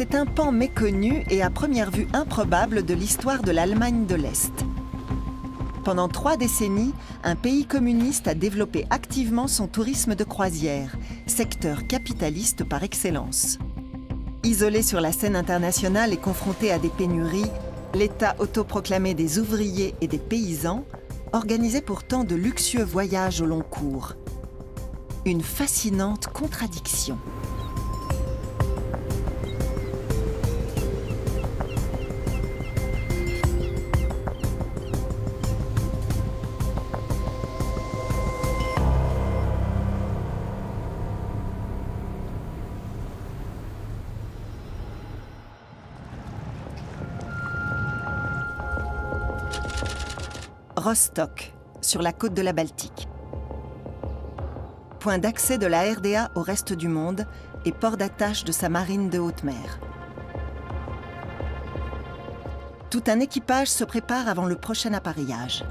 C'est un pan méconnu et à première vue improbable de l'histoire de l'Allemagne de l'Est. Pendant 3 décennies, un pays communiste a développé activement son tourisme de croisière, secteur capitaliste par excellence. Isolé sur la scène internationale et confronté à des pénuries, l'État autoproclamé des ouvriers et des paysans organisait pourtant de luxueux voyages au long cours. Une fascinante contradiction. Rostock, sur la côte de la Baltique. Point d'accès de la RDA au reste du monde et port d'attache de sa marine de haute mer. Tout un équipage se prépare avant le prochain appareillage.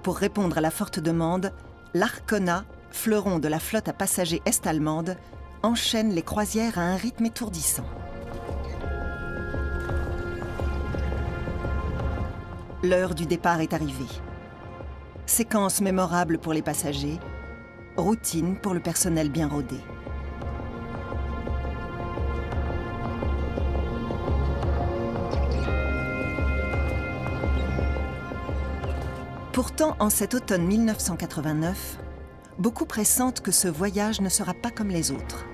Pour répondre à la forte demande, l'Arcona, fleuron de la flotte à passagers est-allemande, enchaîne les croisières à un rythme étourdissant. L'heure du départ est arrivée. Séquence mémorable pour les passagers, routine pour le personnel bien rodé. Pourtant, en cet automne 1989, beaucoup pressentent que ce voyage ne sera pas comme les autres.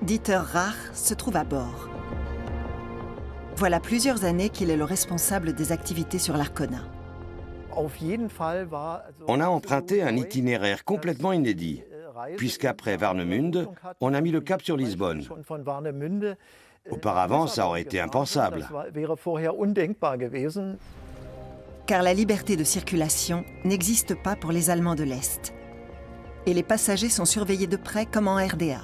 Dieter Rach se trouve à bord. Voilà plusieurs années qu'il est le responsable des activités sur l'Arcona. On a emprunté un itinéraire complètement inédit, puisqu'après Warnemünde, on a mis le cap sur Lisbonne. Auparavant, ça aurait été impensable. Car la liberté de circulation n'existe pas pour les Allemands de l'Est. Et les passagers sont surveillés de près comme en RDA.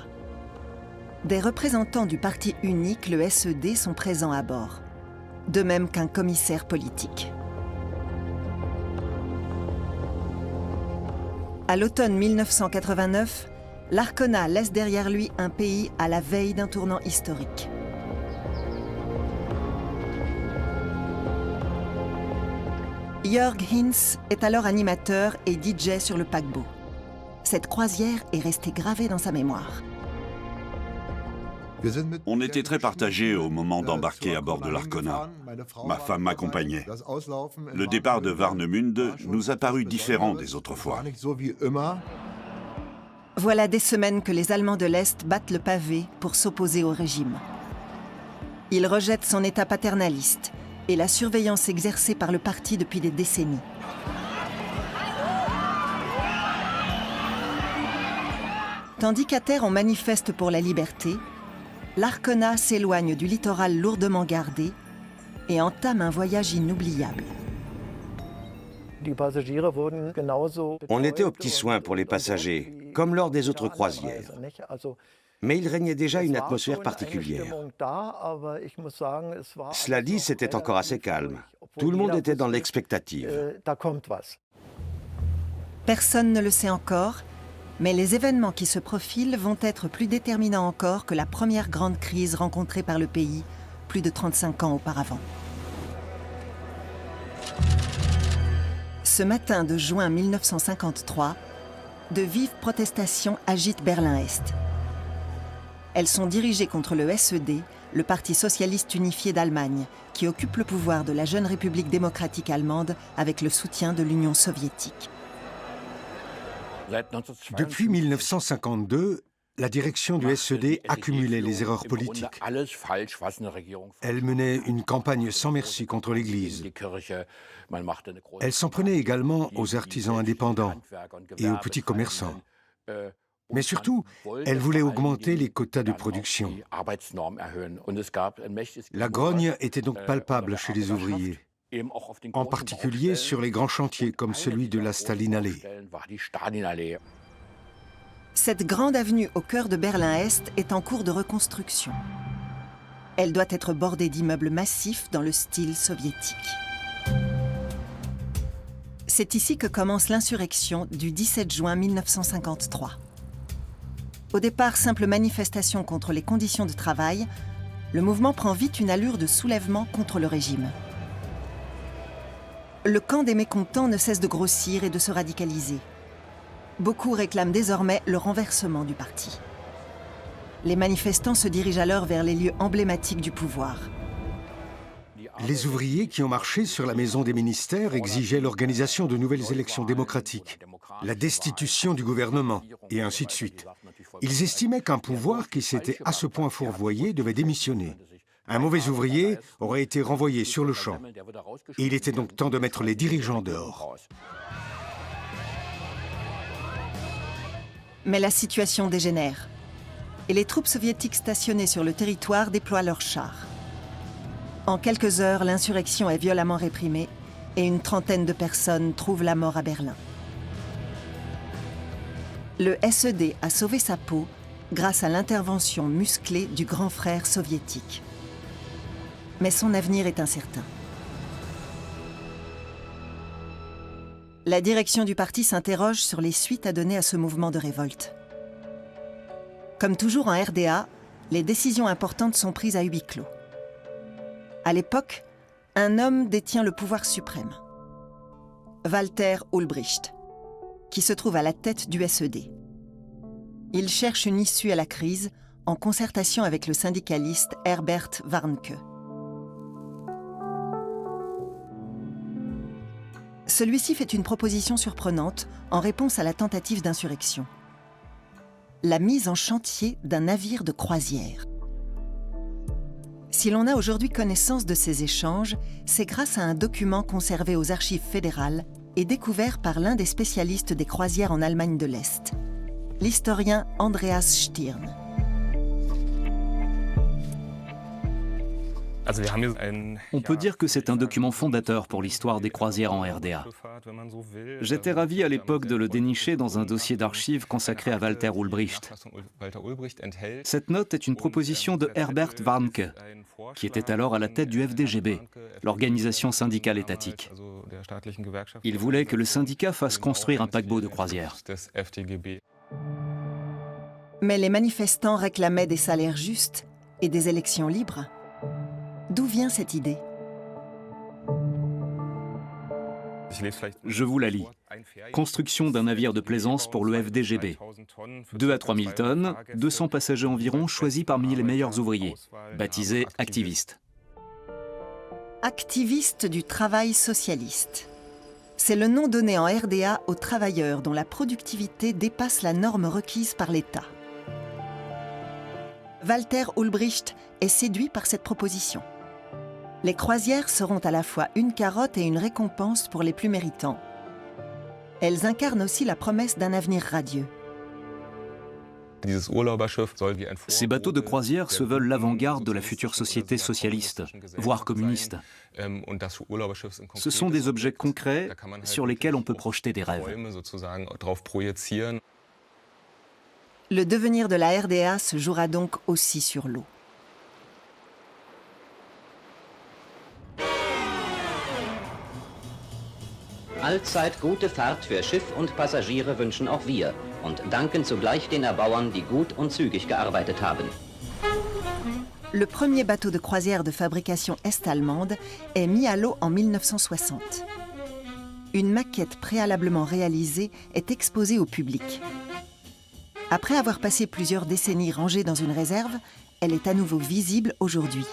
Des représentants du parti unique, le SED, sont présents à bord, de même qu'un commissaire politique. À l'automne 1989, l'Arcona laisse derrière lui un pays à la veille d'un tournant historique. Jörg Hinz est alors animateur et DJ sur le paquebot. Cette croisière est restée gravée dans sa mémoire. On était très partagés au moment d'embarquer à bord de l'Arcona. Ma femme m'accompagnait. Le départ de Warnemünde nous a paru différent des autres fois. Voilà des semaines que les Allemands de l'Est battent le pavé pour s'opposer au régime. Ils rejettent son état paternaliste et la surveillance exercée par le parti depuis des décennies. Tandis qu'à terre on manifeste pour la liberté, l'Arcona s'éloigne du littoral lourdement gardé et entame un voyage inoubliable. On était aux petits soins pour les passagers, comme lors des autres croisières. Mais il régnait déjà une atmosphère particulière. Cela dit, c'était encore assez calme. Tout le monde était dans l'expectative. Personne ne le sait encore, mais les événements qui se profilent vont être plus déterminants encore que la première grande crise rencontrée par le pays plus de 35 ans auparavant. Ce matin de juin 1953, de vives protestations agitent Berlin-Est. Elles sont dirigées contre le SED, le Parti socialiste unifié d'Allemagne, qui occupe le pouvoir de la jeune République démocratique allemande avec le soutien de l'Union soviétique. Depuis 1952, la direction du SED accumulait les erreurs politiques. Elle menait une campagne sans merci contre l'Église. Elle s'en prenait également aux artisans indépendants et aux petits commerçants. Mais surtout, elle voulait augmenter les quotas de production. La grogne était donc palpable chez les ouvriers, en particulier sur les grands chantiers comme celui de la Stalinallee. Cette grande avenue au cœur de Berlin-Est est en cours de reconstruction. Elle doit être bordée d'immeubles massifs dans le style soviétique. C'est ici que commence l'insurrection du 17 juin 1953. Au départ, simple manifestation contre les conditions de travail, le mouvement prend vite une allure de soulèvement contre le régime. Le camp des mécontents ne cesse de grossir et de se radicaliser. Beaucoup réclament désormais le renversement du parti. Les manifestants se dirigent alors vers les lieux emblématiques du pouvoir. Les ouvriers qui ont marché sur la maison des ministères exigeaient l'organisation de nouvelles élections démocratiques, la destitution du gouvernement, et ainsi de suite. Ils estimaient qu'un pouvoir qui s'était à ce point fourvoyé devait démissionner. Un mauvais ouvrier aurait été renvoyé sur le champ. Et il était donc temps de mettre les dirigeants dehors. Mais la situation dégénère. Et les troupes soviétiques stationnées sur le territoire déploient leurs chars. En quelques heures, l'insurrection est violemment réprimée et une trentaine de personnes trouvent la mort à Berlin. Le SED a sauvé sa peau grâce à l'intervention musclée du grand frère soviétique. Mais son avenir est incertain. La direction du parti s'interroge sur les suites à donner à ce mouvement de révolte. Comme toujours en RDA, les décisions importantes sont prises à huis clos. À l'époque, un homme détient le pouvoir suprême. Walter Ulbricht, qui se trouve à la tête du SED. Il cherche une issue à la crise en concertation avec le syndicaliste Herbert Warnke. Celui-ci fait une proposition surprenante en réponse à la tentative d'insurrection. La mise en chantier d'un navire de croisière. Si l'on a aujourd'hui connaissance de ces échanges, c'est grâce à un document conservé aux archives fédérales et découvert par l'un des spécialistes des croisières en Allemagne de l'Est, l'historien Andreas Stirn. On peut dire que c'est un document fondateur pour l'histoire des croisières en RDA. J'étais ravi à l'époque de le dénicher dans un dossier d'archives consacré à Walter Ulbricht. Cette note est une proposition de Herbert Warnke, qui était alors à la tête du FDGB, l'organisation syndicale étatique. Il voulait que le syndicat fasse construire un paquebot de croisière. Mais les manifestants réclamaient des salaires justes et des élections libres. D'où vient cette idée? Je vous la lis. Construction d'un navire de plaisance pour le FDGB. 2 à 3 000 tonnes, 200 passagers environ choisis parmi les meilleurs ouvriers, baptisés activistes. Activistes du travail socialiste. C'est le nom donné en RDA aux travailleurs dont la productivité dépasse la norme requise par l'État. Walter Ulbricht est séduit par cette proposition. Les croisières seront à la fois une carotte et une récompense pour les plus méritants. Elles incarnent aussi la promesse d'un avenir radieux. Ces bateaux de croisière se veulent l'avant-garde de la future société socialiste, voire communiste. Ce sont des objets concrets sur lesquels on peut projeter des rêves. Le devenir de la RDA se jouera donc aussi sur l'eau. Allzeit gute Fahrt für Schiff und Passagiere wünschen auch wir und danken zugleich den Erbauern, die gut und zügig gearbeitet haben. Le premier bateau de croisière de fabrication est-allemande est mis à l'eau en 1960. Une maquette préalablement réalisée est exposée au public. Après avoir passé plusieurs décennies rangée dans une réserve, elle est à nouveau visible aujourd'hui.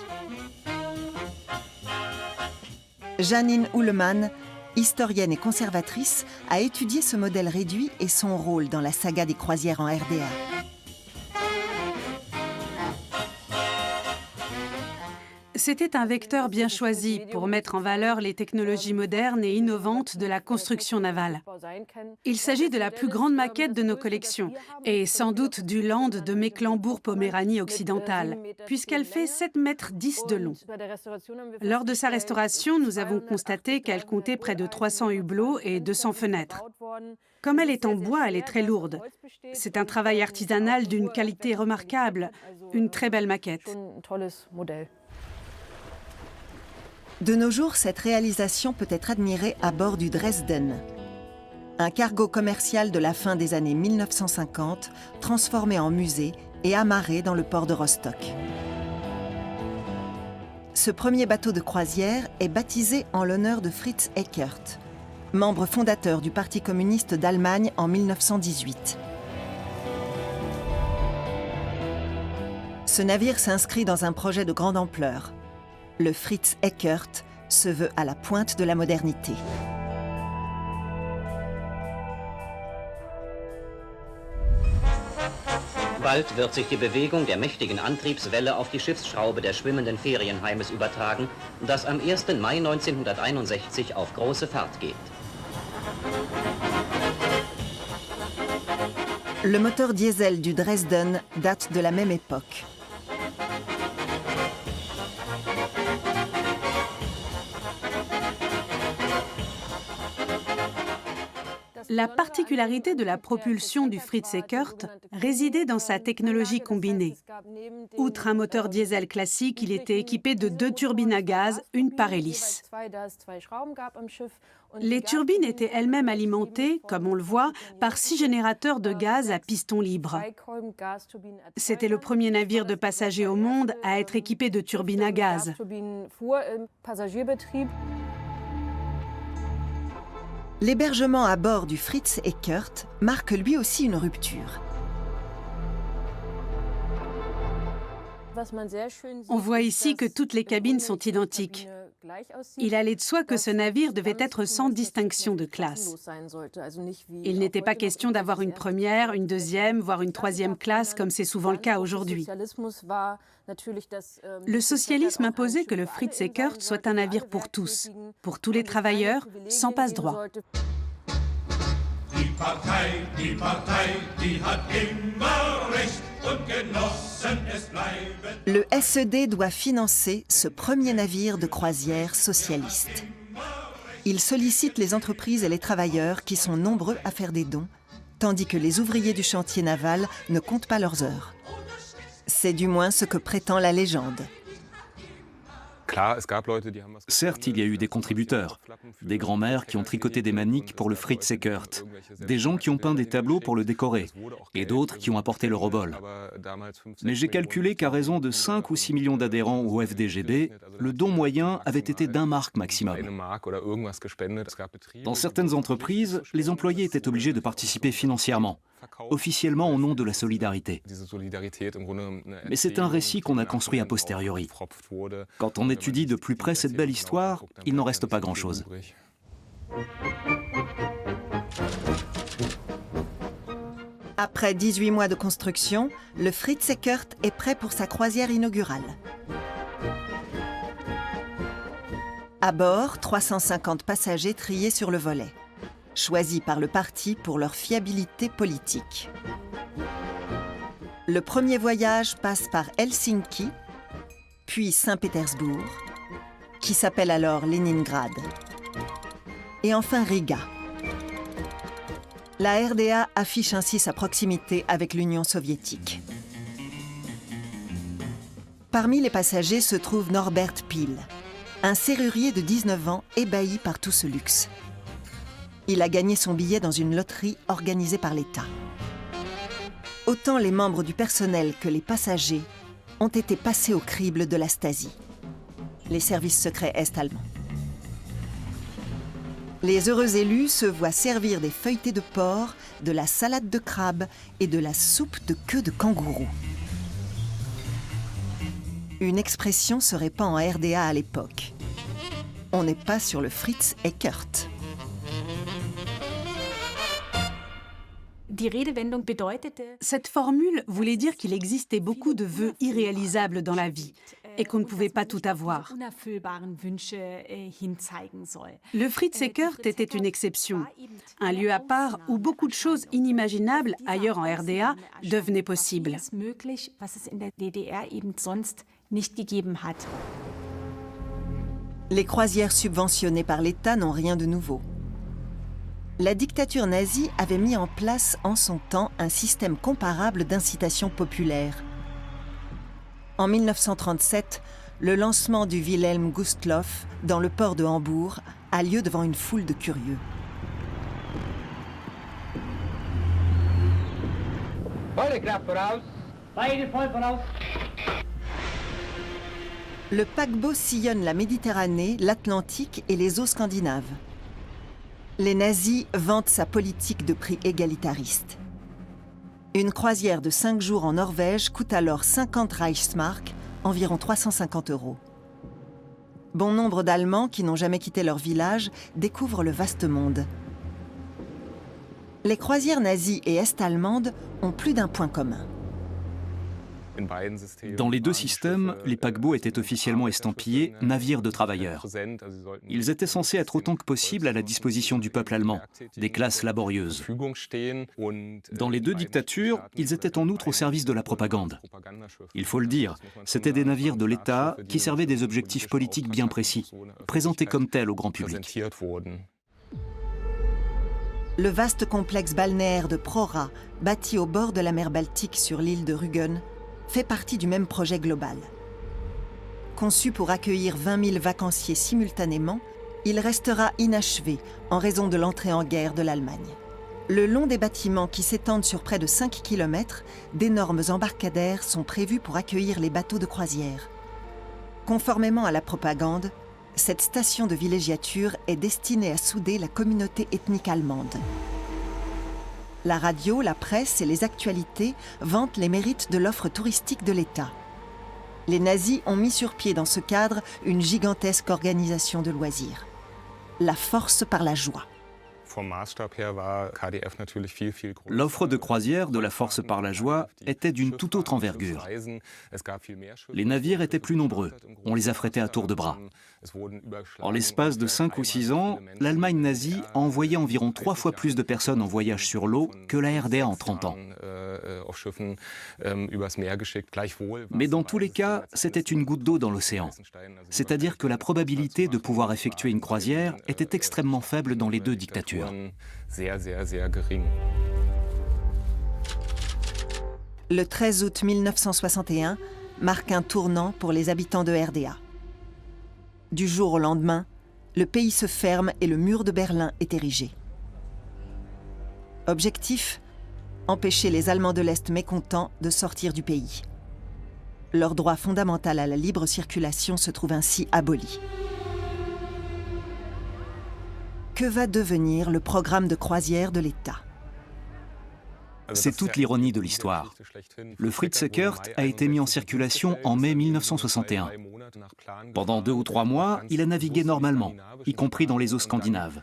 Janine Uhlemann, historienne et conservatrice, a étudié ce modèle réduit et son rôle dans la saga des croisières en RDA. C'était un vecteur bien choisi pour mettre en valeur les technologies modernes et innovantes de la construction navale. Il s'agit de la plus grande maquette de nos collections et sans doute du Land de Mecklembourg-Poméranie occidentale, puisqu'elle fait 7,10 mètres de long. Lors de sa restauration, nous avons constaté qu'elle comptait près de 300 hublots et 200 fenêtres. Comme elle est en bois, elle est très lourde. C'est un travail artisanal d'une qualité remarquable, une très belle maquette. De nos jours, cette réalisation peut être admirée à bord du Dresden, un cargo commercial de la fin des années 1950, transformé en musée et amarré dans le port de Rostock. Ce premier bateau de croisière est baptisé en l'honneur de Fritz Eckert, membre fondateur du Parti communiste d'Allemagne en 1918. Ce navire s'inscrit dans un projet de grande ampleur. Le Fritz Eckert se veut à la pointe de la modernité. Bald wird sich die Bewegung der mächtigen Antriebswelle auf die Schiffsschraube des schwimmenden Ferienheimes übertragen, das am 1. Mai 1961 auf große Fahrt geht. Le moteur diesel du Dresden date de la même époque. La particularité de la propulsion du Fritz Eckert résidait dans sa technologie combinée. Outre un moteur diesel classique, il était équipé de 2 turbines à gaz, une par hélice. Les turbines étaient elles-mêmes alimentées, comme on le voit, par 6 générateurs de gaz à piston libre. C'était le premier navire de passagers au monde à être équipé de turbines à gaz. L'hébergement à bord du Fritz Eckert marque lui aussi une rupture. On voit ici que toutes les cabines sont identiques. Il allait de soi que ce navire devait être sans distinction de classe. Il n'était pas question d'avoir une première, une deuxième, voire une troisième classe, comme c'est souvent le cas aujourd'hui. Le socialisme imposait que le Fritz Eckert soit un navire pour tous les travailleurs, sans passe-droit. Le SED doit financer ce premier navire de croisière socialiste. Il sollicite les entreprises et les travailleurs qui sont nombreux à faire des dons, tandis que les ouvriers du chantier naval ne comptent pas leurs heures. C'est du moins ce que prétend la légende. Certes, il y a eu des contributeurs, des grands-mères qui ont tricoté des maniques pour le Fritz Eckert, des gens qui ont peint des tableaux pour le décorer, et d'autres qui ont apporté le rebol. Mais j'ai calculé qu'à raison de 5 ou 6 millions d'adhérents au FDGB, le don moyen avait été d'1 mark maximum. Dans certaines entreprises, les employés étaient obligés de participer financièrement, officiellement au nom de la solidarité. Mais c'est un récit qu'on a construit a posteriori. Quand on étudie de plus près cette belle histoire, il n'en reste pas grand-chose. Après 18 mois de construction, le Fritz Eckert est prêt pour sa croisière inaugurale. À bord, 350 passagers triés sur le volet, choisis par le parti pour leur fiabilité politique. Le premier voyage passe par Helsinki, puis Saint-Pétersbourg, qui s'appelle alors Leningrad, et enfin Riga. La RDA affiche ainsi sa proximité avec l'Union soviétique. Parmi les passagers se trouve Norbert Piel, un serrurier de 19 ans ébahi par tout ce luxe. Il a gagné son billet dans une loterie organisée par l'État. Autant les membres du personnel que les passagers ont été passés au crible de la Stasi, les services secrets est-allemands. Les heureux élus se voient servir des feuilletés de porc, de la salade de crabe et de la soupe de queue de kangourou. Une expression se répand en RDA à l'époque. On n'est pas sur le Fritz Eckert. Cette formule voulait dire qu'il existait beaucoup de vœux irréalisables dans la vie et qu'on ne pouvait pas tout avoir. Le Fritz Eckert était une exception, un lieu à part où beaucoup de choses inimaginables ailleurs en RDA devenaient possibles. Les croisières subventionnées par l'État n'ont rien de nouveau. La dictature nazie avait mis en place en son temps un système comparable d'incitation populaire. En 1937, le lancement du Wilhelm Gustloff dans le port de Hambourg a lieu devant une foule de curieux. Le paquebot sillonne la Méditerranée, l'Atlantique et les eaux scandinaves. Les nazis vantent sa politique de prix égalitariste. Une croisière de 5 jours en Norvège coûte alors 50 Reichsmark, environ 350 €. Bon nombre d'Allemands qui n'ont jamais quitté leur village découvrent le vaste monde. Les croisières nazies et est-allemandes ont plus d'un point commun. Dans les deux systèmes, les paquebots étaient officiellement estampillés « navires de travailleurs ». Ils étaient censés être autant que possible à la disposition du peuple allemand, des classes laborieuses. Dans les deux dictatures, ils étaient en outre au service de la propagande. Il faut le dire, c'étaient des navires de l'État qui servaient des objectifs politiques bien précis, présentés comme tels au grand public. Le vaste complexe balnéaire de Prora, bâti au bord de la mer Baltique sur l'île de Rügen, fait partie du même projet global. Conçu pour accueillir 20 000 vacanciers simultanément, il restera inachevé en raison de l'entrée en guerre de l'Allemagne. Le long des bâtiments qui s'étendent sur près de 5 km, d'énormes embarcadères sont prévus pour accueillir les bateaux de croisière. Conformément à la propagande, cette station de villégiature est destinée à souder la communauté ethnique allemande. La radio, la presse et les actualités vantent les mérites de l'offre touristique de l'État. Les nazis ont mis sur pied dans ce cadre une gigantesque organisation de loisirs. La force par la joie. L'offre de croisière de la Force par la joie était d'une toute autre envergure. Les navires étaient plus nombreux, on les affrétait à tour de bras. En l'espace de 5 ou 6 ans, l'Allemagne nazie a envoyé environ 3 fois plus de personnes en voyage sur l'eau que la RDA en 30 ans. Mais dans tous les cas, c'était une goutte d'eau dans l'océan. C'est-à-dire que la probabilité de pouvoir effectuer une croisière était extrêmement faible dans les deux dictatures. Le 13 août 1961 marque un tournant pour les habitants de RDA. Du jour au lendemain, le pays se ferme et le mur de Berlin est érigé. Objectif : empêcher les Allemands de l'Est mécontents de sortir du pays. Leur droit fondamental à la libre circulation se trouve ainsi aboli. Que va devenir le programme de croisière de l'État ? C'est toute l'ironie de l'histoire. Le Fritz Eckert a été mis en circulation en mai 1961. Pendant 2 ou 3 mois, il a navigué normalement, y compris dans les eaux scandinaves.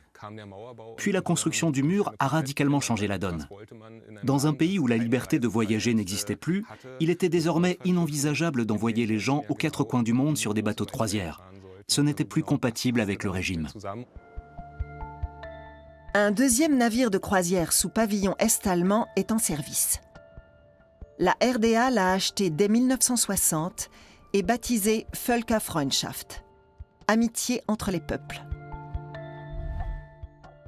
Puis la construction du mur a radicalement changé la donne. Dans un pays où la liberté de voyager n'existait plus, il était désormais inenvisageable d'envoyer les gens aux 4 coins du monde sur des bateaux de croisière. Ce n'était plus compatible avec le régime. Un deuxième navire de croisière sous pavillon est-allemand est en service. La RDA l'a acheté dès 1960 et baptisé Völkerfreundschaft, amitié entre les peuples.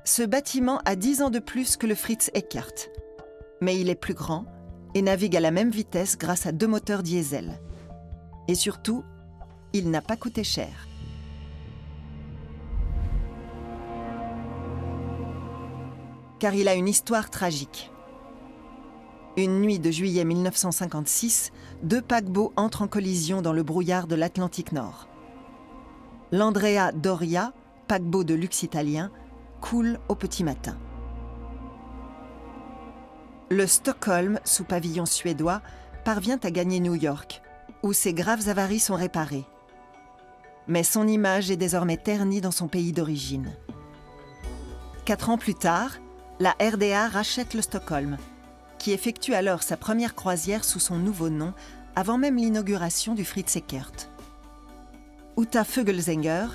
Ce bâtiment a 10 ans de plus que le Fritz Eckert, mais il est plus grand et navigue à la même vitesse grâce à 2 moteurs diesel. Et surtout, il n'a pas coûté cher. Car il a une histoire tragique. Une nuit de juillet 1956, 2 paquebots entrent en collision dans le brouillard de l'Atlantique Nord. L'Andrea Doria, paquebot de luxe italien, coule au petit matin. Le Stockholm, sous pavillon suédois, parvient à gagner New York, où ses graves avaries sont réparées. Mais son image est désormais ternie dans son pays d'origine. 4 ans plus tard, la RDA rachète le Stockholm, qui effectue alors sa première croisière sous son nouveau nom, avant même l'inauguration du Fritz Eckert. Uta Vögelsänger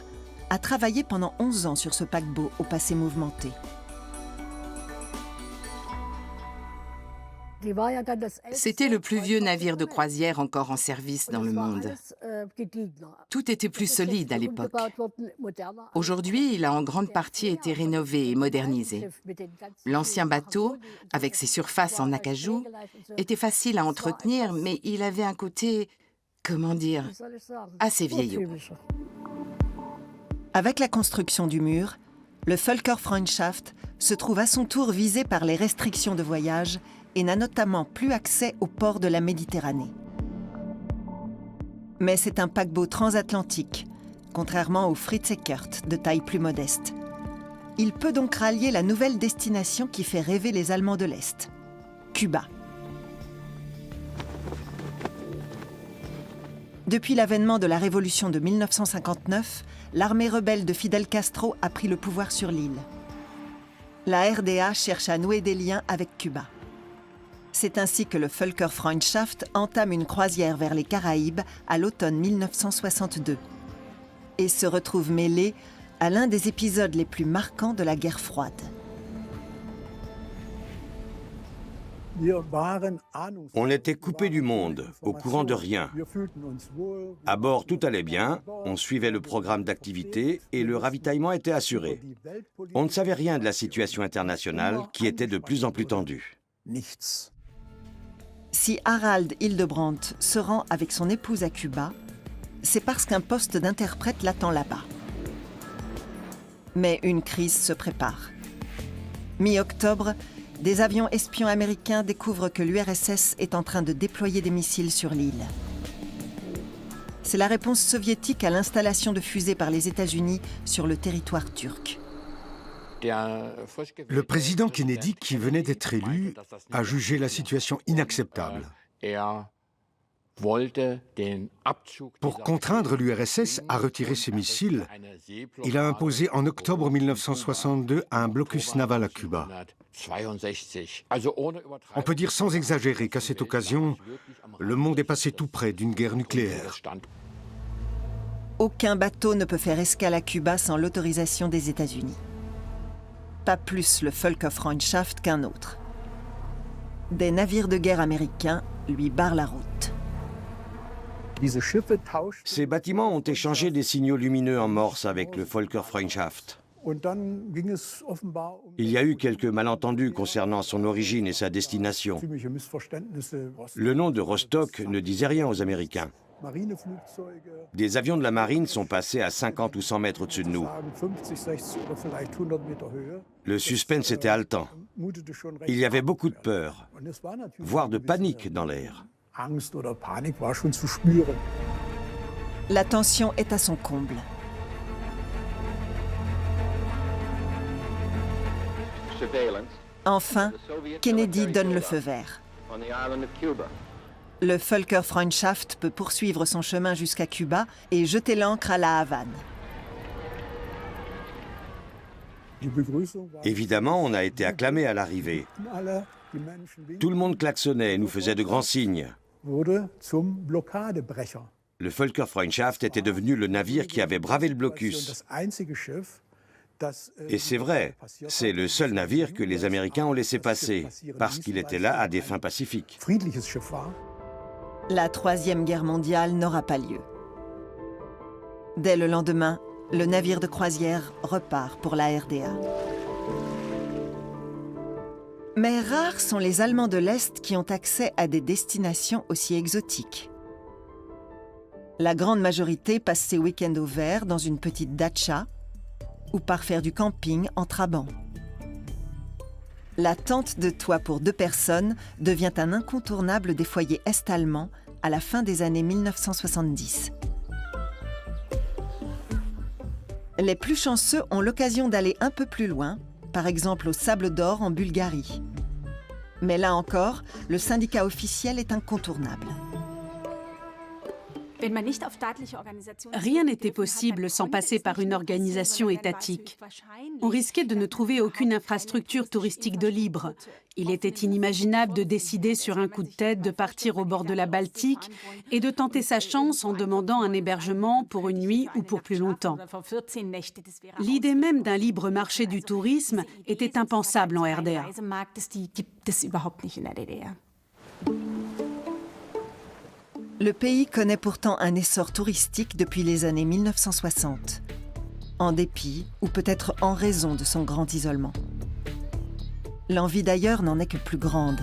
a travaillé pendant 11 ans sur ce paquebot au passé mouvementé. C'était le plus vieux navire de croisière encore en service dans le monde. Tout était plus solide à l'époque. Aujourd'hui, il a en grande partie été rénové et modernisé. L'ancien bateau, avec ses surfaces en acajou, était facile à entretenir, mais il avait un côté comment dire, assez vieillot. Avec la construction du mur, le Völkerfreundschaft se trouve à son tour visé par les restrictions de voyage et n'a notamment plus accès aux ports de la Méditerranée. Mais c'est un paquebot transatlantique, contrairement au Fritz Eckert de taille plus modeste. Il peut donc rallier la nouvelle destination qui fait rêver les Allemands de l'Est, Cuba. Depuis l'avènement de la révolution de 1959, l'armée rebelle de Fidel Castro a pris le pouvoir sur l'île. La RDA cherche à nouer des liens avec Cuba. C'est ainsi que le Völkerfreundschaft entame une croisière vers les Caraïbes à l'automne 1962 et se retrouve mêlé à l'un des épisodes les plus marquants de la guerre froide. On était coupé du monde, au courant de rien. À bord, tout allait bien, on suivait le programme d'activité et le ravitaillement était assuré. On ne savait rien de la situation internationale qui était de plus en plus tendue. Si Harald Hildebrandt se rend avec son épouse à Cuba, c'est parce qu'un poste d'interprète l'attend là-bas. Mais une crise se prépare. Mi-octobre, des avions espions américains découvrent que l'URSS est en train de déployer des missiles sur l'île. C'est la réponse soviétique à l'installation de fusées par les États-Unis sur le territoire turc. Le président Kennedy, qui venait d'être élu, a jugé la situation inacceptable. Pour contraindre l'URSS à retirer ses missiles, il a imposé en octobre 1962 un blocus naval à Cuba. On peut dire sans exagérer qu'à cette occasion, le monde est passé tout près d'une guerre nucléaire. Aucun bateau ne peut faire escale à Cuba sans l'autorisation des États-Unis. Pas plus le Völkerfreundschaft qu'un autre. Des navires de guerre américains lui barrent la route. Ces bâtiments ont échangé des signaux lumineux en morse avec le Völkerfreundschaft. Il y a eu quelques malentendus concernant son origine et sa destination. Le nom de Rostock ne disait rien aux Américains. Des avions de la marine sont passés à 50 ou 100 mètres au-dessus de nous. Le suspense était haletant. Il y avait beaucoup de peur, voire de panique dans l'air. La tension est à son comble. Enfin, Kennedy donne le feu vert. Le Völkerfreundschaft peut poursuivre son chemin jusqu'à Cuba et jeter l'ancre à La Havane. Évidemment, on a été acclamés à l'arrivée. Tout le monde klaxonnait et nous faisait de grands signes. Le Völkerfreundschaft était devenu le navire qui avait bravé le blocus. Et c'est vrai, c'est le seul navire que les Américains ont laissé passer, parce qu'il était là à des fins pacifiques. La Troisième Guerre mondiale n'aura pas lieu. Dès le lendemain, le navire de croisière repart pour la RDA. Mais rares sont les Allemands de l'Est qui ont accès à des destinations aussi exotiques. La grande majorité passe ses week-ends au vert dans une petite datcha ou par faire du camping en trabant. La tente de toit pour 2 personnes devient un incontournable des foyers est-allemands à la fin des années 1970. Les plus chanceux ont l'occasion d'aller un peu plus loin, par exemple au Sable d'Or en Bulgarie. Mais là encore, le syndicat officiel est incontournable. Rien n'était possible sans passer par une organisation étatique. On risquait de ne trouver aucune infrastructure touristique de libre. Il était inimaginable de décider sur un coup de tête de partir au bord de la Baltique et de tenter sa chance en demandant un hébergement pour une nuit ou pour plus longtemps. L'idée même d'un libre marché du tourisme était impensable en RDA. Le pays connaît pourtant un essor touristique depuis les années 1960, en dépit ou peut-être en raison de son grand isolement. L'envie d'ailleurs n'en est que plus grande.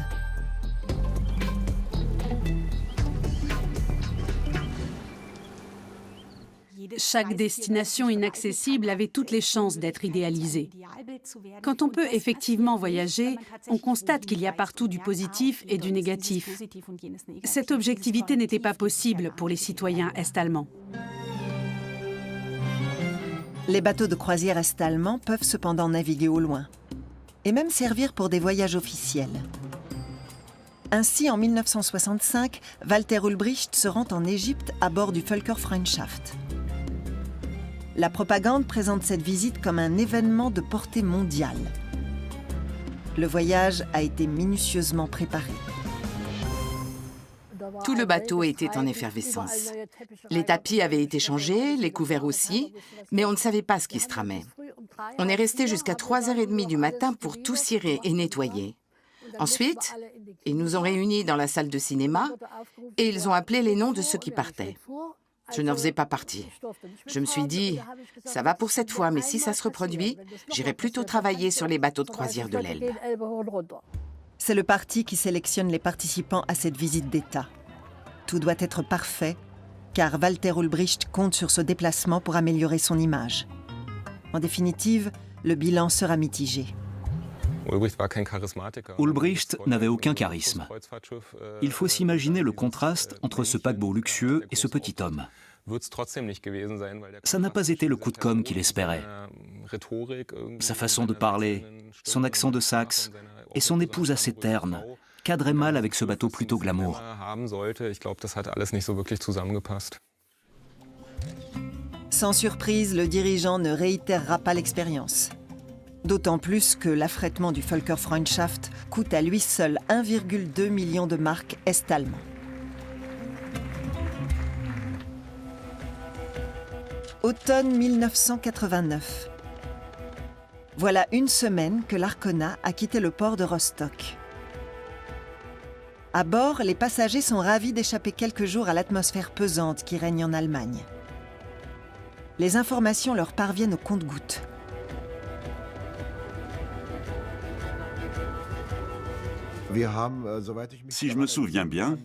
Chaque destination inaccessible avait toutes les chances d'être idéalisée. Quand on peut effectivement voyager, on constate qu'il y a partout du positif et du négatif. Cette objectivité n'était pas possible pour les citoyens est-allemands. Les bateaux de croisière est-allemands peuvent cependant naviguer au loin et même servir pour des voyages officiels. Ainsi, en 1965, Walter Ulbricht se rend en Égypte à bord du Völkerfreundschaft. La propagande présente cette visite comme un événement de portée mondiale. Le voyage a été minutieusement préparé. Tout le bateau était en effervescence. Les tapis avaient été changés, les couverts aussi, mais on ne savait pas ce qui se tramait. On est resté jusqu'à 3h30 du matin pour tout cirer et nettoyer. Ensuite, ils nous ont réunis dans la salle de cinéma et ils ont appelé les noms de ceux qui partaient. Je n'en faisais pas partie. Je me suis dit, ça va pour cette fois, mais si ça se reproduit, j'irai plutôt travailler sur les bateaux de croisière de l'Elbe. C'est le parti qui sélectionne les participants à cette visite d'État. Tout doit être parfait, car Walter Ulbricht compte sur ce déplacement pour améliorer son image. En définitive, le bilan sera mitigé. Ulbricht n'avait aucun charisme. Il faut s'imaginer le contraste entre ce paquebot luxueux et ce petit homme. Ça n'a pas été le coup de com' qu'il espérait. Sa façon de parler, son accent de Saxe et son épouse assez terne cadraient mal avec ce bateau plutôt glamour. Sans surprise, le dirigeant ne réitérera pas l'expérience. D'autant plus que l'affrètement du Völkerfreundschaft coûte à lui seul 1,2 million de marks est-allemands. Automne 1989. Voilà une semaine que l'Arkona a quitté le port de Rostock. À bord, les passagers sont ravis d'échapper quelques jours à l'atmosphère pesante qui règne en Allemagne. Les informations leur parviennent au compte-gouttes. Si je me souviens bien,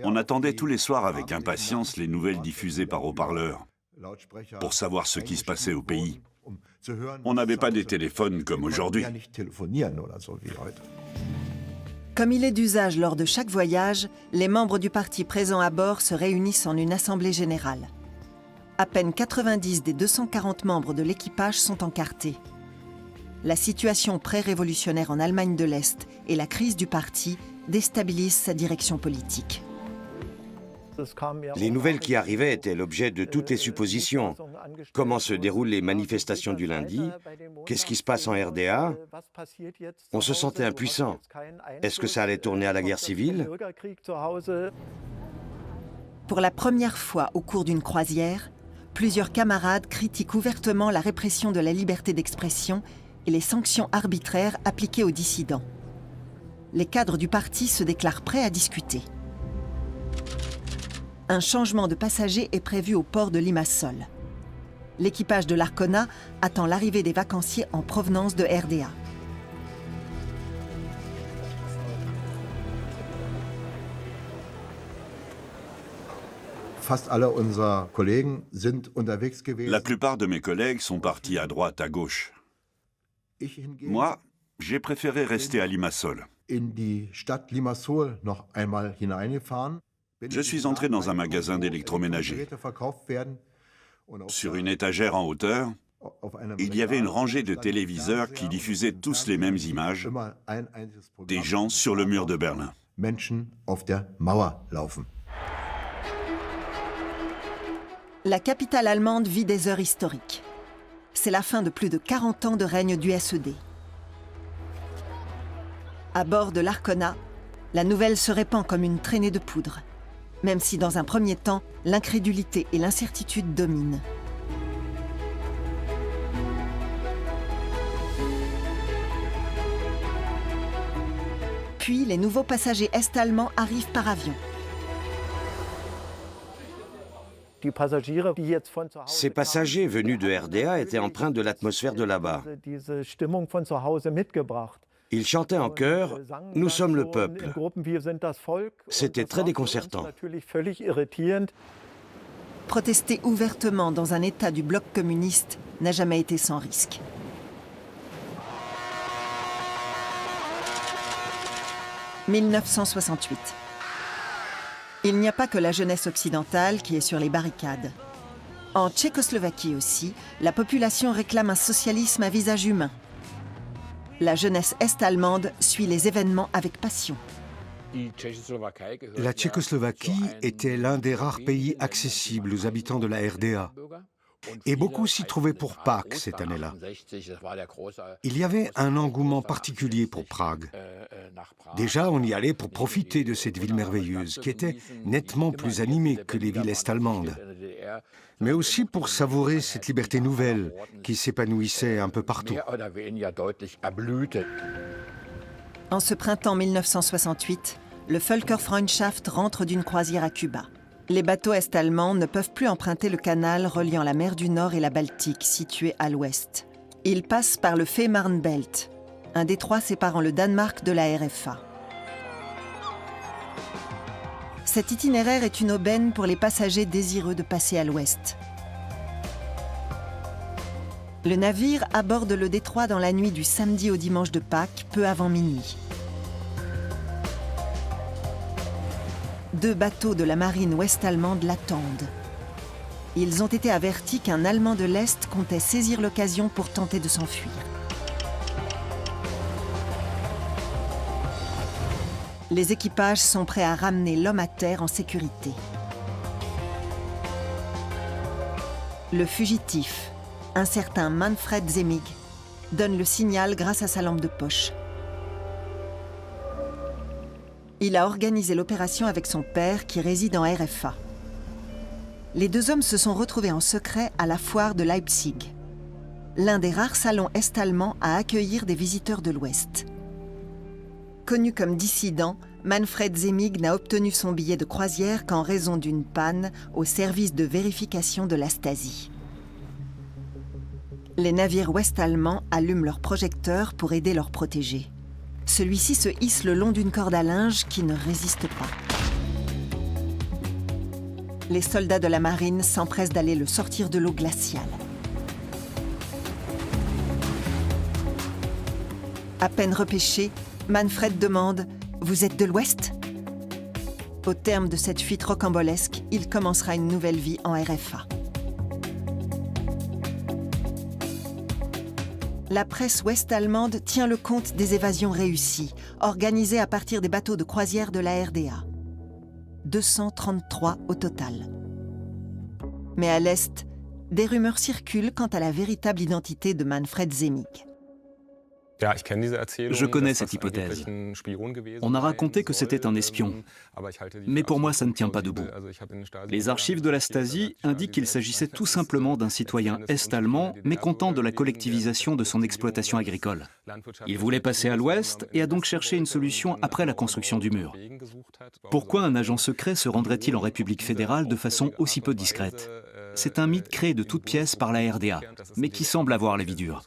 on attendait tous les soirs avec impatience les nouvelles diffusées par haut-parleurs pour savoir ce qui se passait au pays. On n'avait pas des téléphones comme aujourd'hui. Comme il est d'usage lors de chaque voyage, les membres du parti présents à bord se réunissent en une assemblée générale. À peine 90 des 240 membres de l'équipage sont encartés. La situation pré-révolutionnaire en Allemagne de l'Est et la crise du parti déstabilisent sa direction politique. Les nouvelles qui arrivaient étaient l'objet de toutes les suppositions. Comment se déroulent les manifestations du lundi? Qu'est-ce qui se passe en RDA? On se sentait impuissant. Est-ce que ça allait tourner à la guerre civile? Pour la première fois au cours d'une croisière, plusieurs camarades critiquent ouvertement la répression de la liberté d'expression et les sanctions arbitraires appliquées aux dissidents. Les cadres du parti se déclarent prêts à discuter. Un changement de passagers est prévu au port de Limassol. L'équipage de l'Arkona attend l'arrivée des vacanciers en provenance de RDA. La plupart de mes collègues sont partis à droite, à gauche. Moi, j'ai préféré rester à Limassol. Je suis entré dans un magasin d'électroménager. Sur une étagère en hauteur, il y avait une rangée de téléviseurs qui diffusaient tous les mêmes images, des gens sur le mur de Berlin. La capitale allemande vit des heures historiques. C'est la fin de plus de 40 ans de règne du SED. À bord de l'Arkona, la nouvelle se répand comme une traînée de poudre, même si dans un premier temps, l'incrédulité et l'incertitude dominent. Puis, les nouveaux passagers est-allemands arrivent par avion. Ces passagers venus de RDA étaient empreints de l'atmosphère de là-bas. Ils chantaient en chœur « Nous sommes le peuple ». C'était très déconcertant. protester ouvertement dans un État du bloc communiste n'a jamais été sans risque. « 1968. Il n'y a pas que la jeunesse occidentale qui est sur les barricades. En Tchécoslovaquie aussi, la population réclame un socialisme à visage humain. La jeunesse est-allemande suit les événements avec passion. La Tchécoslovaquie était l'un des rares pays accessibles aux habitants de la RDA. Et beaucoup s'y trouvaient pour Pâques cette année-là. Il y avait un engouement particulier pour Prague. Déjà, on y allait pour profiter de cette ville merveilleuse, qui était nettement plus animée que les villes est-allemandes. Mais aussi pour savourer cette liberté nouvelle qui s'épanouissait un peu partout. En ce printemps 1968, le Völkerfreundschaft rentre d'une croisière à Cuba. Les bateaux est-allemands ne peuvent plus emprunter le canal reliant la mer du Nord et la Baltique, située à l'ouest. Ils passent par le Fehmarnbelt, un détroit séparant le Danemark de la RFA. Cet itinéraire est une aubaine pour les passagers désireux de passer à l'ouest. Le navire aborde le détroit dans la nuit du samedi au dimanche de Pâques, peu avant minuit. 2 bateaux de la marine ouest-allemande l'attendent. Ils ont été avertis qu'un Allemand de l'Est comptait saisir l'occasion pour tenter de s'enfuir. Les équipages sont prêts à ramener l'homme à terre en sécurité. Le fugitif, un certain Manfred Zemig, donne le signal grâce à sa lampe de poche. Il a organisé l'opération avec son père qui réside en RFA. Les 2 hommes se sont retrouvés en secret à la foire de Leipzig, l'un des rares salons est-allemands à accueillir des visiteurs de l'Ouest. Connu comme dissident, Manfred Zemig n'a obtenu son billet de croisière qu'en raison d'une panne au service de vérification de la Stasi. Les navires ouest-allemands allument leurs projecteurs pour aider leurs protégés. Celui-ci se hisse le long d'une corde à linge qui ne résiste pas. Les soldats de la marine s'empressent d'aller le sortir de l'eau glaciale. À peine repêché, Manfred demande « Vous êtes de l'Ouest ?» Au terme de cette fuite rocambolesque, il commencera une nouvelle vie en RFA. La presse ouest-allemande tient le compte des évasions réussies, organisées à partir des bateaux de croisière de la RDA. 233 au total. Mais à l'Est, des rumeurs circulent quant à la véritable identité de Manfred Zemig. Je connais cette hypothèse. On a raconté que c'était un espion, mais pour moi ça ne tient pas debout. Les archives de la Stasi indiquent qu'il s'agissait tout simplement d'un citoyen est-allemand mécontent de la collectivisation de son exploitation agricole. Il voulait passer à l'ouest et a donc cherché une solution après la construction du mur. Pourquoi un agent secret se rendrait-il en République fédérale de façon aussi peu discrète ? C'est un mythe créé de toutes pièces par la RDA, mais qui semble avoir la vie dure.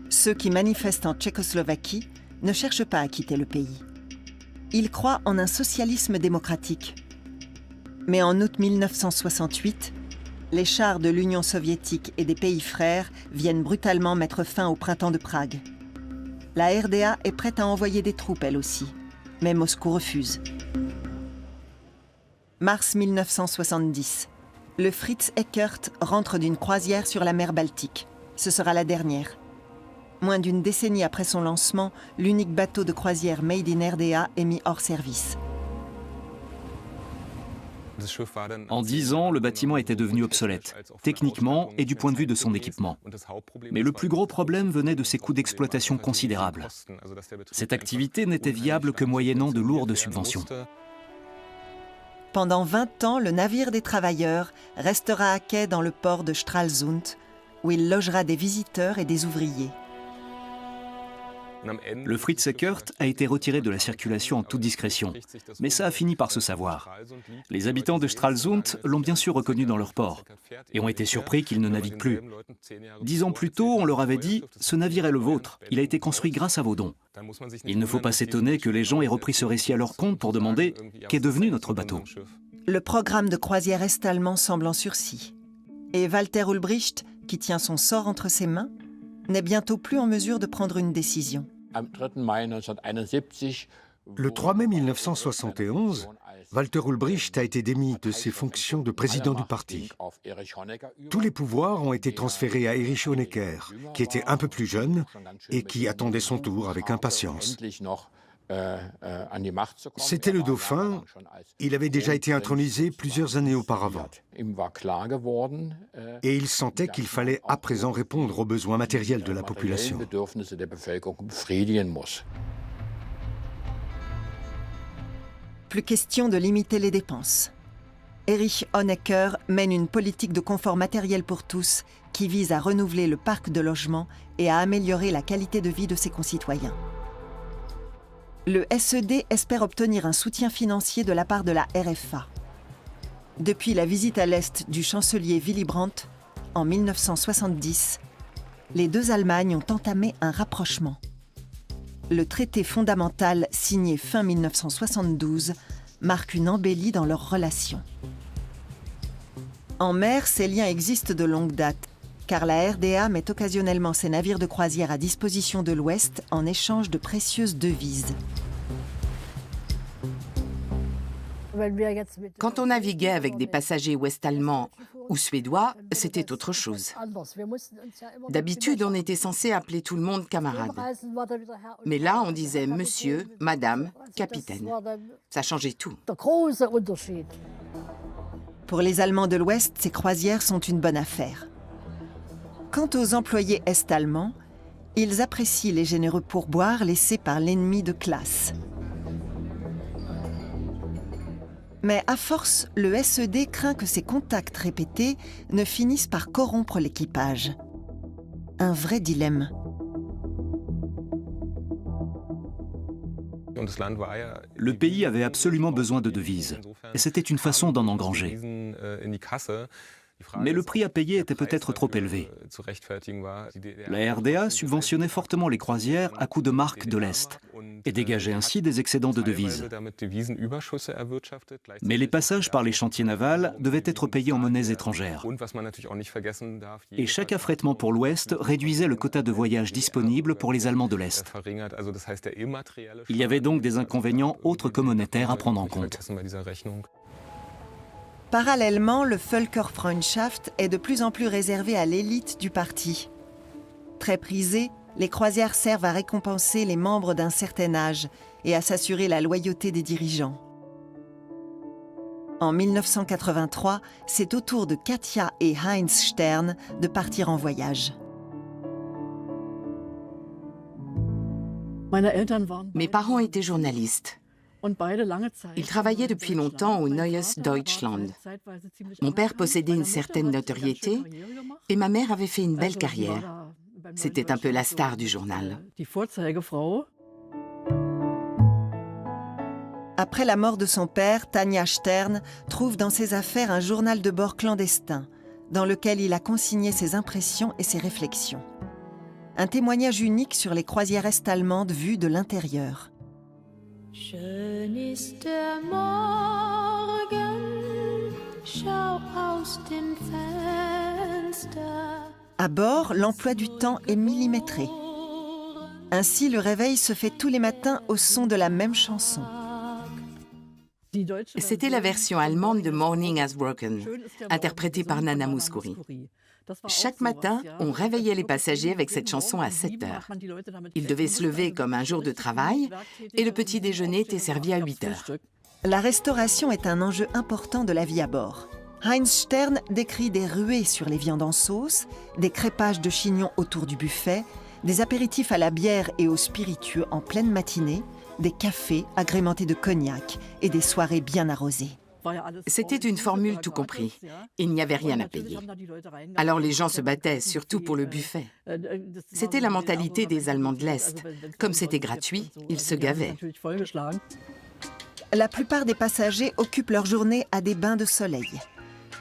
Ceux qui manifestent en Tchécoslovaquie ne cherchent pas à quitter le pays. Ils croient en un socialisme démocratique. Mais en août 1968, les chars de l'Union soviétique et des pays frères viennent brutalement mettre fin au printemps de Prague. La RDA est prête à envoyer des troupes, elle aussi, mais Moscou refuse. Mars 1970, le Fritz Eckert rentre d'une croisière sur la mer Baltique. Ce sera la dernière. Moins d'une décennie après son lancement, l'unique bateau de croisière Made in RDA est mis hors service. En 10 ans, le bâtiment était devenu obsolète, techniquement et du point de vue de son équipement. Mais le plus gros problème venait de ses coûts d'exploitation considérables. Cette activité n'était viable que moyennant de lourdes subventions. Pendant 20 ans, le navire des travailleurs restera à quai dans le port de Stralsund, où il logera des visiteurs et des ouvriers. Le Fritz Eckert a été retiré de la circulation en toute discrétion, mais ça a fini par se savoir. Les habitants de Stralsund l'ont bien sûr reconnu dans leur port et ont été surpris qu'il ne navigue plus. 10 ans plus tôt, on leur avait dit « Ce navire est le vôtre, il a été construit grâce à vos dons ». Il ne faut pas s'étonner que les gens aient repris ce récit à leur compte pour demander « Qu'est devenu notre bateau ?» Le programme de croisière est-allemand semble en sursis. Et Walter Ulbricht, qui tient son sort entre ses mains, n'est bientôt plus en mesure de prendre une décision. Le 3 mai 1971, Walter Ulbricht a été démis de ses fonctions de président du parti. Tous les pouvoirs ont été transférés à Erich Honecker, qui était un peu plus jeune et qui attendait son tour avec impatience. C'était le dauphin. Il avait déjà été intronisé plusieurs années auparavant. Et il sentait qu'il fallait à présent répondre aux besoins matériels de la population. Plus question de limiter les dépenses. Erich Honecker mène une politique de confort matériel pour tous qui vise à renouveler le parc de logements et à améliorer la qualité de vie de ses concitoyens. Le SED espère obtenir un soutien financier de la part de la RFA. Depuis la visite à l'Est du chancelier Willy Brandt en 1970, les deux Allemagnes ont entamé un rapprochement. Le traité fondamental signé fin 1972 marque une embellie dans leurs relations. En mer, ces liens existent de longue date, car la RDA met occasionnellement ses navires de croisière à disposition de l'Ouest en échange de précieuses devises. Quand on naviguait avec des passagers ouest-allemands ou suédois, c'était autre chose. D'habitude, on était censé appeler tout le monde camarade. Mais là, on disait monsieur, madame, capitaine. Ça changeait tout. Pour les Allemands de l'Ouest, ces croisières sont une bonne affaire. Quant aux employés est-allemands, ils apprécient les généreux pourboires laissés par l'ennemi de classe. Mais à force, le SED craint que ces contacts répétés ne finissent par corrompre l'équipage. Un vrai dilemme. Le pays avait absolument besoin de devises, et c'était une façon d'en engranger. Mais le prix à payer était peut-être trop élevé. La RDA subventionnait fortement les croisières à coups de marques de l'Est et dégageait ainsi des excédents de devises. Mais les passages par les chantiers navals devaient être payés en monnaies étrangères. Et chaque affrètement pour l'Ouest réduisait le quota de voyage disponible pour les Allemands de l'Est. Il y avait donc des inconvénients autres que monétaires à prendre en compte. Parallèlement, le Völkerfreundschaft est de plus en plus réservé à l'élite du parti. Très prisées, les croisières servent à récompenser les membres d'un certain âge et à s'assurer la loyauté des dirigeants. En 1983, c'est au tour de Katja et Heinz Stern de partir en voyage. Mes parents étaient journalistes. Ils travaillaient depuis longtemps au Neues Deutschland. Mon père possédait une certaine notoriété et ma mère avait fait une belle carrière. C'était un peu la star du journal. Après la mort de son père, Tanja Stern trouve dans ses affaires un journal de bord clandestin, dans lequel il a consigné ses impressions et ses réflexions. Un témoignage unique sur les croisières est-allemandes vues de l'intérieur. Schön ist der Morgen, schau aus dem Fenster. À bord, l'emploi du temps est millimétré. Ainsi, le réveil se fait tous les matins au son de la même chanson. C'était la version allemande de Morning Has Broken, interprétée par Nana Mouskouri. Chaque matin, on réveillait les passagers avec cette chanson à 7 heures. Ils devaient se lever comme un jour de travail et le petit déjeuner était servi à 8 heures. La restauration est un enjeu important de la vie à bord. Heinz Stern décrit des ruées sur les viandes en sauce, des crêpages de chignons autour du buffet, des apéritifs à la bière et aux spiritueux en pleine matinée, des cafés agrémentés de cognac et des soirées bien arrosées. C'était une formule tout compris. Il n'y avait rien à payer. Alors les gens se battaient, surtout pour le buffet. C'était la mentalité des Allemands de l'Est. Comme c'était gratuit, ils se gavaient. La plupart des passagers occupent leur journée à des bains de soleil.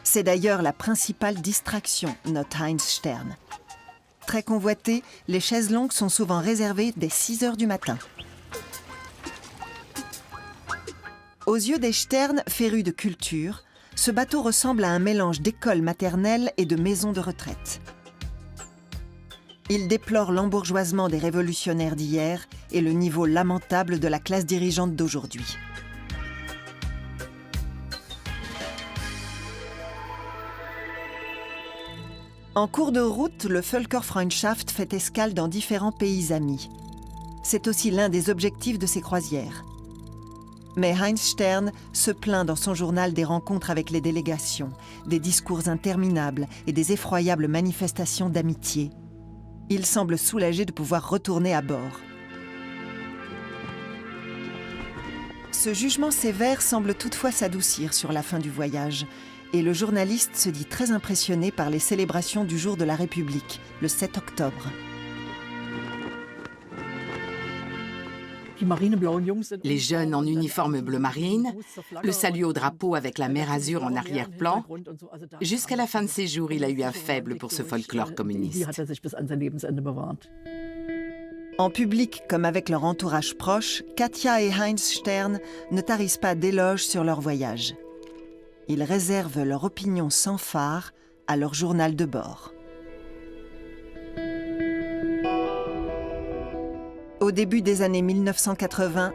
C'est d'ailleurs la principale distraction, note Heinz Stern. Très convoitées, les chaises longues sont souvent réservées dès 6 heures du matin. Aux yeux des Stern, férus de culture, ce bateau ressemble à un mélange d'école maternelle et de maison de retraite. Il déplore l'embourgeoisement des révolutionnaires d'hier et le niveau lamentable de la classe dirigeante d'aujourd'hui. En cours de route, le Völkerfreundschaft fait escale dans différents pays amis. C'est aussi l'un des objectifs de ses croisières. Mais Heinz Stern se plaint dans son journal des rencontres avec les délégations, des discours interminables et des effroyables manifestations d'amitié. Il semble soulagé de pouvoir retourner à bord. Ce jugement sévère semble toutefois s'adoucir sur la fin du voyage, et le journaliste se dit très impressionné par les célébrations du jour de la République, le 7 octobre. Les jeunes en uniforme bleu marine, le salut au drapeau avec la mer Azur en arrière-plan. Jusqu'à la fin de ses jours, il a eu un faible pour ce folklore communiste. En public comme avec leur entourage proche, Katja et Heinz Stern ne tarissent pas d'éloges sur leur voyage. Ils réservent leur opinion sans phare à leur journal de bord. Au début des années 1980,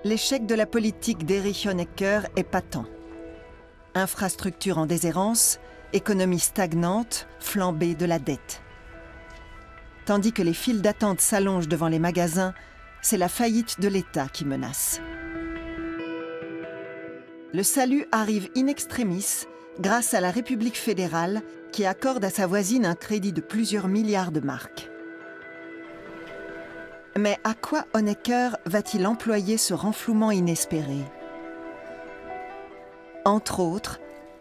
l'échec de la politique d'Erich Honecker est patent. Infrastructure en déshérence, économie stagnante, flambée de la dette. Tandis que les files d'attente s'allongent devant les magasins, c'est la faillite de l'État qui menace. Le salut arrive in extremis grâce à la République fédérale qui accorde à sa voisine un crédit de plusieurs milliards de marks. Mais à quoi Honecker va-t-il employer ce renflouement inespéré? Entre autres,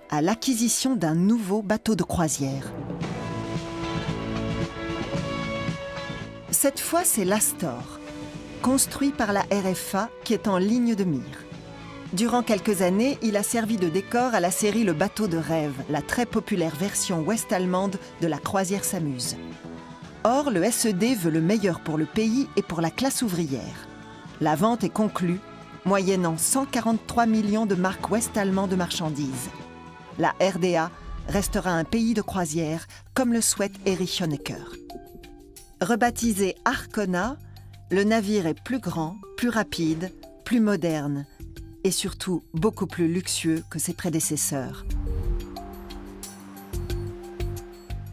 à l'acquisition d'un nouveau bateau de croisière. Cette fois, c'est l'Astor, construit par la RFA qui est en ligne de mire. Durant quelques années, il a servi de décor à la série Le Bateau de rêve, la très populaire version ouest-allemande de la croisière s'amuse. Or, le SED veut le meilleur pour le pays et pour la classe ouvrière. La vente est conclue, moyennant 143 millions de marks ouest-allemands de marchandises. La RDA restera un pays de croisière, comme le souhaite Erich Honecker. Rebaptisé Arkona, le navire est plus grand, plus rapide, plus moderne et surtout beaucoup plus luxueux que ses prédécesseurs.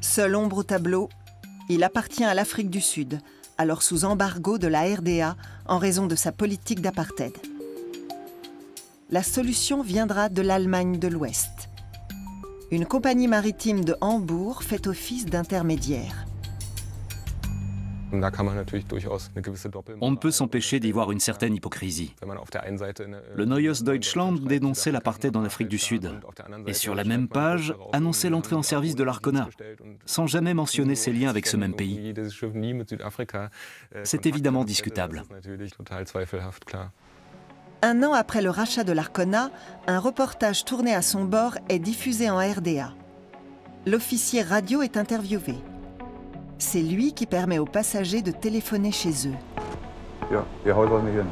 Seule ombre au tableau, il appartient à l'Afrique du Sud, alors sous embargo de la RDA en raison de sa politique d'apartheid. La solution viendra de l'Allemagne de l'Ouest. Une compagnie maritime de Hambourg fait office d'intermédiaire. On ne peut s'empêcher d'y voir une certaine hypocrisie. Le Neues Deutschland dénonçait l'apartheid en Afrique du Sud et sur la même page annonçait l'entrée en service de l'Arkona, sans jamais mentionner ses liens avec ce même pays. C'est évidemment discutable. Un an après le rachat de l'Arkona, un reportage tourné à son bord est diffusé en RDA. L'officier radio est interviewé. C'est lui qui permet aux passagers de téléphoner chez eux. Ja, ihr haut was nicht hin.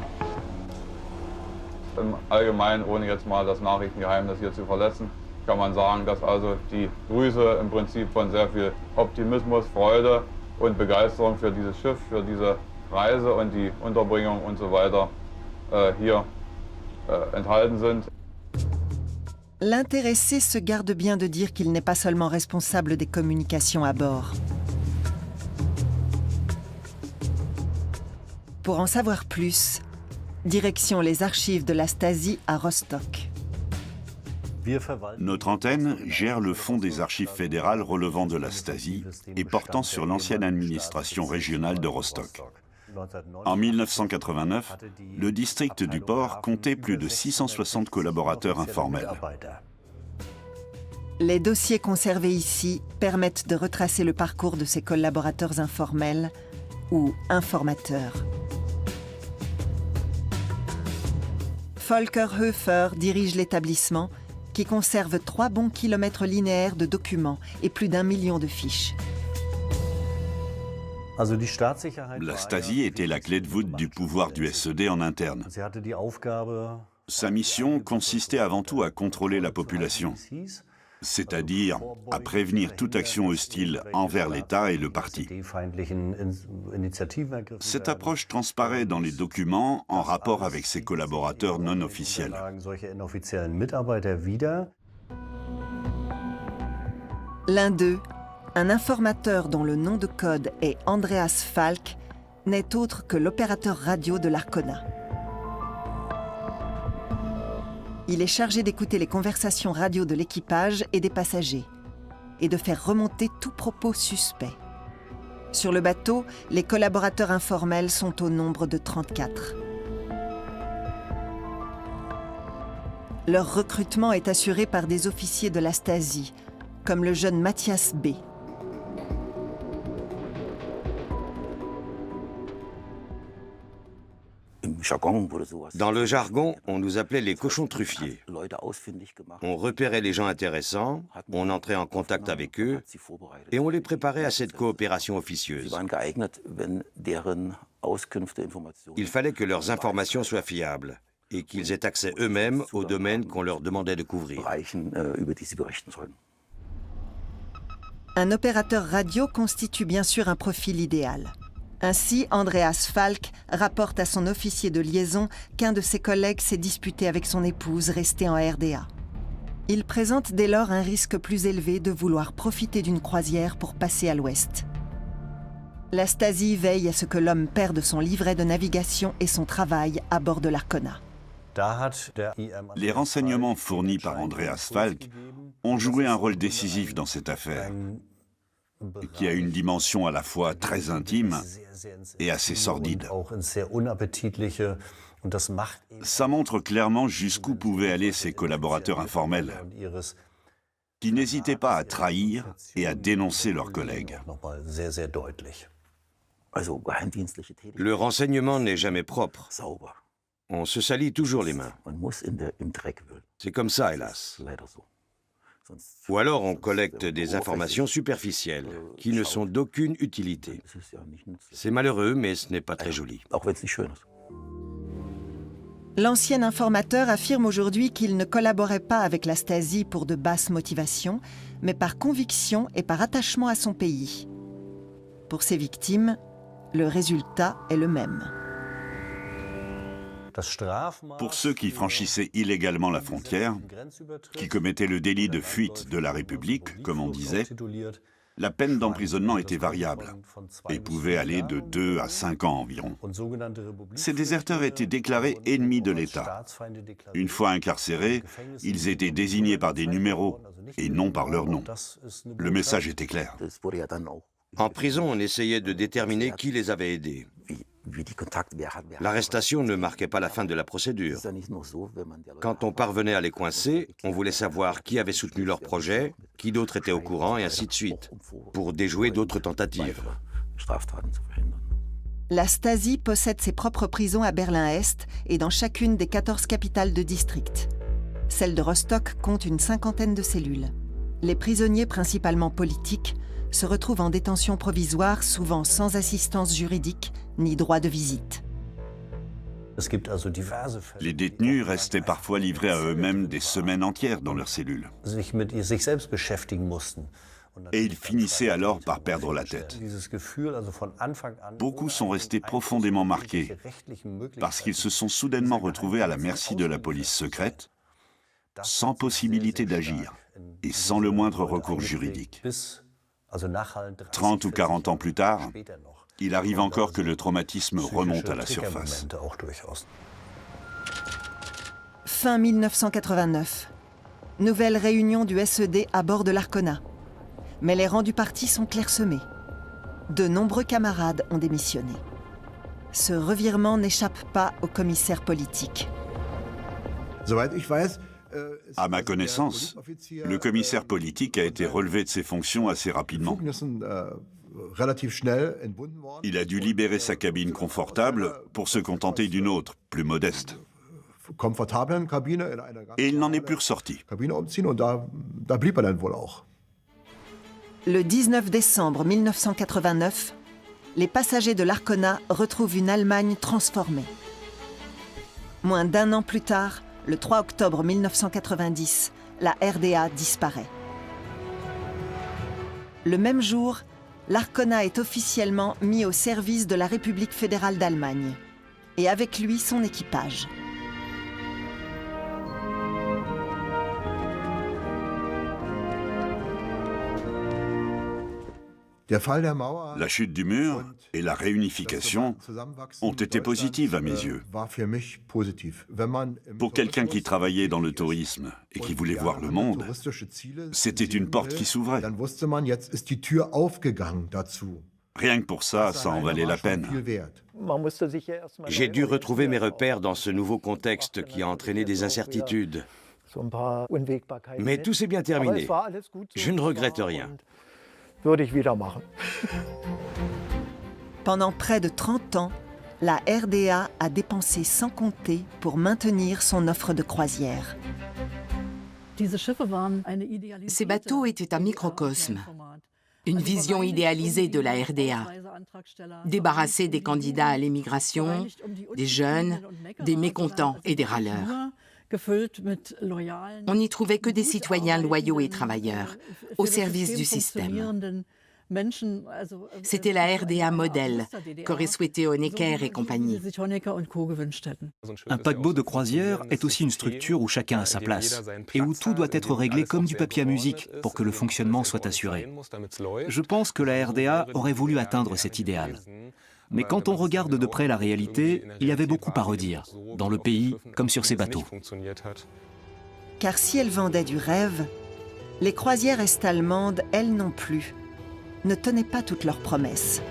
Allgemein, ohne jetzt mal das Nachrichtengeheimnis hier zu verletzen, kann man sagen, dass also die Grüße im Prinzip von sehr viel Optimismus, Freude und Begeisterung für dieses Schiff, für diese Reise und die Unterbringung und so weiter hier enthalten sind. L'intéressé se garde bien de dire qu'il n'est pas seulement responsable des communications à bord. Pour en savoir plus, direction les archives de la Stasi à Rostock. Notre antenne gère le fonds des archives fédérales relevant de la Stasi et portant sur l'ancienne administration régionale de Rostock. En 1989, le district du port comptait plus de 660 collaborateurs informels. Les dossiers conservés ici permettent de retracer le parcours de ces collaborateurs informels ou informateurs. Volker Höfer dirige l'établissement qui conserve 3 bons kilomètres linéaires de documents et plus d'1 million de fiches. La Stasi était la clé de voûte du pouvoir du SED en interne. Sa mission consistait avant tout à contrôler la population, c'est-à-dire à prévenir toute action hostile envers l'État et le parti. Cette approche transparaît dans les documents en rapport avec ses collaborateurs non officiels. L'un d'eux, un informateur dont le nom de code est Andreas Falk, n'est autre que l'opérateur radio de l'Arcona. Il est chargé d'écouter les conversations radio de l'équipage et des passagers et de faire remonter tout propos suspect. Sur le bateau, les collaborateurs informels sont au nombre de 34. Leur recrutement est assuré par des officiers de la Stasi, comme le jeune Matthias B. Dans le jargon, on nous appelait les cochons truffiers. On repérait les gens intéressants, on entrait en contact avec eux et on les préparait à cette coopération officieuse. Il fallait que leurs informations soient fiables et qu'ils aient accès eux-mêmes aux domaines qu'on leur demandait de couvrir. Un opérateur radio constitue bien sûr un profil idéal. Ainsi, Andreas Falk rapporte à son officier de liaison qu'un de ses collègues s'est disputé avec son épouse restée en RDA. Il présente dès lors un risque plus élevé de vouloir profiter d'une croisière pour passer à l'ouest. La Stasi veille à ce que l'homme perde son livret de navigation et son travail à bord de l'Arcona. Les renseignements fournis par Andreas Falk ont joué un rôle décisif dans cette affaire, qui a une dimension à la fois très intime et assez sordide. Ça montre clairement jusqu'où pouvaient aller ces collaborateurs informels, qui n'hésitaient pas à trahir et à dénoncer leurs collègues. Le renseignement n'est jamais propre. On se salit toujours les mains. C'est comme ça, hélas. Ou alors on collecte des informations superficielles, qui ne sont d'aucune utilité. C'est malheureux, mais ce n'est pas très joli. L'ancien informateur affirme aujourd'hui qu'il ne collaborait pas avec la Stasi pour de basses motivations, mais par conviction et par attachement à son pays. Pour ses victimes, le résultat est le même. Pour ceux qui franchissaient illégalement la frontière, qui commettaient le délit de fuite de la République, comme on disait, la peine d'emprisonnement était variable et pouvait aller de 2 à 5 ans environ. Ces déserteurs étaient déclarés ennemis de l'État. Une fois incarcérés, ils étaient désignés par des numéros et non par leur nom. Le message était clair. En prison, on essayait de déterminer qui les avait aidés. L'arrestation ne marquait pas la fin de la procédure. Quand on parvenait à les coincer, on voulait savoir qui avait soutenu leur projet, qui d'autres étaient au courant, et ainsi de suite, pour déjouer d'autres tentatives. La Stasi possède ses propres prisons à Berlin-Est et dans chacune des 14 capitales de district. Celle de Rostock compte une 50aine de cellules. Les prisonniers, principalement politiques, se retrouvent en détention provisoire, souvent sans assistance juridique ni droit de visite. Les détenus restaient parfois livrés à eux-mêmes des semaines entières dans leurs cellules. Et ils finissaient alors par perdre la tête. Beaucoup sont restés profondément marqués parce qu'ils se sont soudainement retrouvés à la merci de la police secrète, sans possibilité d'agir et sans le moindre recours juridique. 30 ou 40 ans plus tard, il arrive encore que le traumatisme remonte à la surface. Fin 1989. Nouvelle réunion du SED à bord de l'Arcona. Mais les rangs du parti sont clairsemés. De nombreux camarades ont démissionné. Ce revirement n'échappe pas au commissaire politique. À ma connaissance, le commissaire politique a été relevé de ses fonctions assez rapidement. Il a dû libérer sa cabine confortable pour se contenter d'une autre, plus modeste. Et il n'en est plus ressorti. Le 19 décembre 1989, les passagers de l'Arcona retrouvent une Allemagne transformée. Moins d'1 an plus tard, Le 3 octobre 1990, la RDA disparaît. Le même jour, l'Arcona est officiellement mis au service de la République fédérale d'Allemagne, et avec lui son équipage. La chute du mur et la réunification ont été positives à mes yeux. Pour quelqu'un qui travaillait dans le tourisme et qui voulait voir le monde, c'était une porte qui s'ouvrait. Rien que pour ça, ça en valait la peine. J'ai dû retrouver mes repères dans ce nouveau contexte qui a entraîné des incertitudes. Mais tout s'est bien terminé. Je ne regrette rien. Pendant près de 30 ans, la RDA a dépensé sans compter pour maintenir son offre de croisière. Ces bateaux étaient un microcosme, une vision idéalisée de la RDA, débarrassée des candidats à l'émigration, des jeunes, des mécontents et des râleurs. On n'y trouvait que des citoyens loyaux et travailleurs, au service du système. C'était la RDA modèle qu'auraient souhaité Honecker et compagnie. Un paquebot de croisière est aussi une structure où chacun a sa place et où tout doit être réglé comme du papier à musique pour que le fonctionnement soit assuré. Je pense que la RDA aurait voulu atteindre cet idéal. Mais quand on regarde de près la réalité, il y avait beaucoup à redire, dans le pays comme sur ces bateaux. Car si elles vendaient du rêve, les croisières est-allemandes, elles non plus, ne tenaient pas toutes leurs promesses.